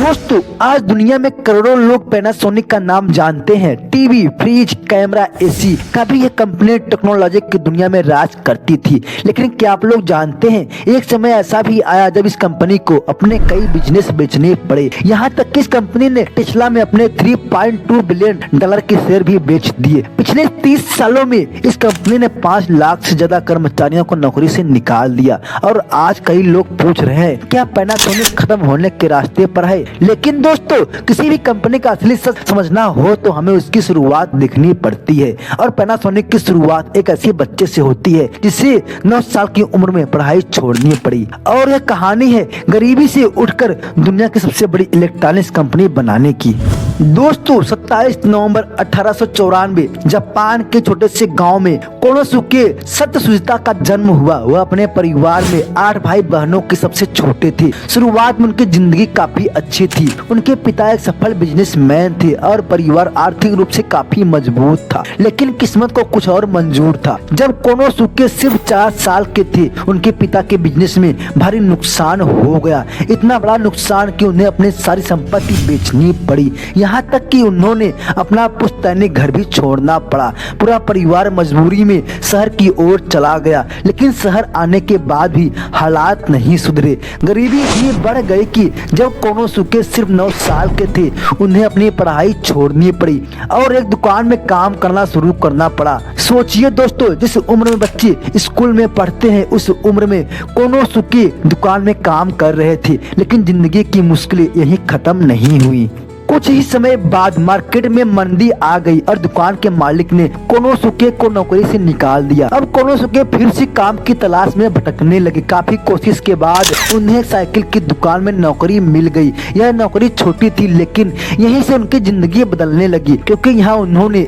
दोस्तों आज दुनिया में करोड़ों लोग पैनासोनिक का नाम जानते हैं। टीवी, फ्रिज, कैमरा, एसी का भी ये कंपनी टेक्नोलॉजी की दुनिया में राज करती थी। लेकिन क्या आप लोग जानते हैं एक समय ऐसा भी आया जब इस कंपनी को अपने कई बिजनेस बेचने पड़े। यहाँ तक कि इस कंपनी ने टेस्ला में अपने 3.2 बिलियन डॉलर के शेयर भी बेच दिए। पिछले 30 सालों में इस कंपनी ने 5 लाख से ज्यादा कर्मचारियों को नौकरी से निकाल दिया। और आज कई लोग पूछ रहे हैं क्या पैनासोनिक खत्म होने के रास्ते पर है। लेकिन दोस्तों किसी भी कंपनी का असली सच समझना हो तो हमें उसकी शुरुआत देखनी पड़ती है। और पैनासोनिक की शुरुआत एक ऐसे बच्चे से होती है जिसे 9 साल की उम्र में पढ़ाई छोड़नी पड़ी। और यह कहानी है गरीबी से उठकर दुनिया की सबसे बड़ी इलेक्ट्रॉनिक्स कंपनी बनाने की। दोस्तों 27 नवंबर 1894 जापान के छोटे से गांव में कोनोसुके सत्यशुचिता का जन्म हुआ। वह अपने परिवार में 8 भाई बहनों के सबसे छोटे थे। शुरुआत में उनकी जिंदगी काफी अच्छी थी। उनके पिता एक सफल बिजनेसमैन थे और परिवार आर्थिक रूप से काफी मजबूत था। लेकिन किस्मत को कुछ और मंजूर था। जब कोनोसुके सिर्फ 4 साल के थे उनके पिता के बिजनेस में भारी नुकसान हो गया। इतना बड़ा नुकसान कि उन्हें अपनी सारी संपत्ति बेचनी पड़ी। यहाँ तक कि उन्होंने अपना पुश्तैनी घर भी छोड़ना पड़ा। पूरा परिवार मजबूरी में शहर की ओर चला गया। लेकिन शहर आने के बाद भी हालात नहीं सुधरे। गरीबी इतनी बढ़ गई कि जब कोनोसुके सिर्फ 9 साल के थे उन्हें अपनी पढ़ाई छोड़नी पड़ी और एक दुकान में काम करना शुरू करना पड़ा। सोचिए दोस्तों जिस उम्र में बच्चे स्कूल में पढ़ते हैं उस उम्र में कोनोसुके दुकान में काम कर रहे थे। लेकिन जिंदगी की मुश्किलें यहीं खत्म नहीं हुई। कुछ ही समय बाद मार्केट में मंदी आ गई और दुकान के मालिक ने कोनोसुके को नौकरी से निकाल दिया। अब कोनोसुके फिर से काम की तलाश में भटकने लगे। काफी कोशिश के बाद उन्हें साइकिल की दुकान में नौकरी मिल गई। यह नौकरी छोटी थी लेकिन यहीं से उनकी जिंदगी बदलने लगी, क्योंकि यहाँ उन्होंने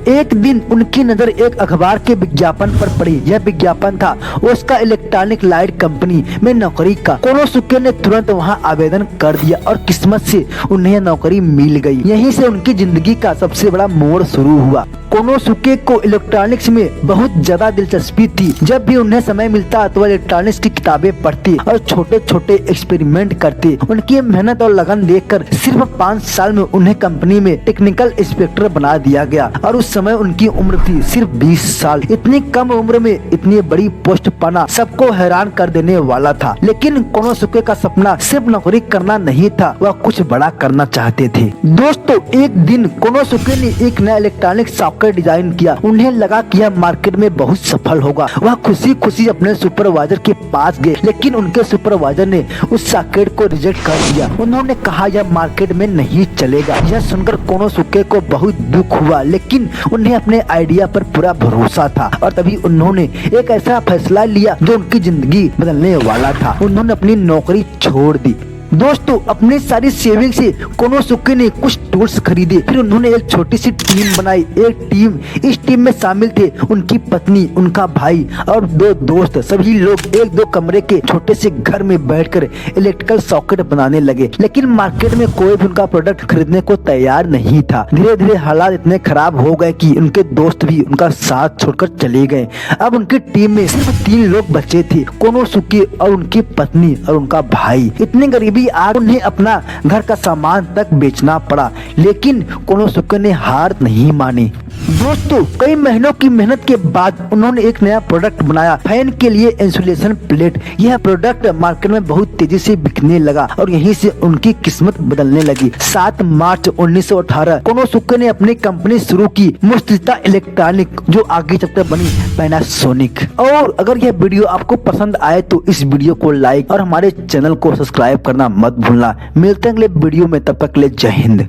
एक दिन उनकी नजर एक अखबार के विज्ञापन पर पड़ी। यह विज्ञापन था उसका इलेक्ट्रॉनिक लाइट कंपनी में नौकरी का। कोनोसुके ने तुरंत वहाँ आवेदन कर दिया और किस्मत से उन्हें नौकरी मिल गई। यहीं से उनकी जिंदगी का सबसे बड़ा मोड़ शुरू हुआ। कोनोसुके को इलेक्ट्रॉनिक्स में बहुत ज्यादा दिलचस्पी थी। जब भी उन्हें समय मिलता तो वह इलेक्ट्रॉनिक्स की किताबें पढ़ती और छोटे छोटे एक्सपेरिमेंट करते। उनकी मेहनत और लगन देखकर सिर्फ 5 साल में उन्हें कंपनी में टेक्निकल इंस्पेक्टर बना दिया गया। और उस समय उनकी उम्र थी सिर्फ 20 साल। इतनी कम उम्र में इतनी बड़ी पोस्ट पाना सबको हैरान कर देने वाला था। लेकिन कोनोसुके का सपना सिर्फ नौकरी करना नहीं था, वह कुछ बड़ा करना चाहते थे। दोस्तों एक दिन कोनोसुके ने एक नया इलेक्ट्रॉनिक सॉकेट डिजाइन किया। उन्हें लगा कि यह मार्केट में बहुत सफल होगा। वह खुशी खुशी अपने सुपरवाइजर के पास गए, लेकिन उनके सुपरवाइजर ने उस सॉकेट को रिजेक्ट कर दिया। उन्होंने कहा यह मार्केट में नहीं चलेगा। यह सुनकर कोनोसुके को बहुत दुख हुआ, लेकिन उन्हें अपने आइडिया पर पूरा भरोसा था। और तभी उन्होंने एक ऐसा फैसला लिया जो उनकी जिंदगी बदलने वाला था। उन्होंने अपनी नौकरी छोड़ दी। दोस्तों अपनी सारी सेविंग से कोनोसुके ने कुछ टूल्स खरीदे। फिर उन्होंने एक छोटी सी टीम बनाई। इस टीम में शामिल थे उनकी पत्नी, उनका भाई और 2 दोस्त। सभी लोग 1-2 कमरे के छोटे से घर में बैठकर इलेक्ट्रिकल सॉकेट बनाने लगे। लेकिन मार्केट में कोई भी उनका प्रोडक्ट खरीदने को तैयार नहीं था। धीरे धीरे हालात इतने खराब हो गए कि उनके दोस्त भी उनका साथ छोड़कर चले गए। अब उनकी टीम में सिर्फ 3 लोग बचे थे, कोनोसुके और उनकी पत्नी और उनका भाई। इतनी गरीबी आज उन्हें अपना घर का सामान तक बेचना पड़ा। लेकिन कोनोसुके ने हार नहीं मानी। दोस्तों कई महीनों की मेहनत के बाद उन्होंने एक नया प्रोडक्ट बनाया, फैन के लिए इंसुलेशन प्लेट। यह प्रोडक्ट मार्केट में बहुत तेजी से बिकने लगा और यहीं से उनकी किस्मत बदलने लगी। 7 मार्च 1918 कोनोसुके ने अपनी कंपनी शुरू की, मुत्सुशिता इलेक्ट्रॉनिक, जो आगे चलकर बनी पैनासोनिक। और अगर यह वीडियो आपको पसंद आए तो इस वीडियो को लाइक और हमारे चैनल को सब्सक्राइब करना मत भूलना। मिलते हैं अगले वीडियो में, तब तक के लिए जय हिंद।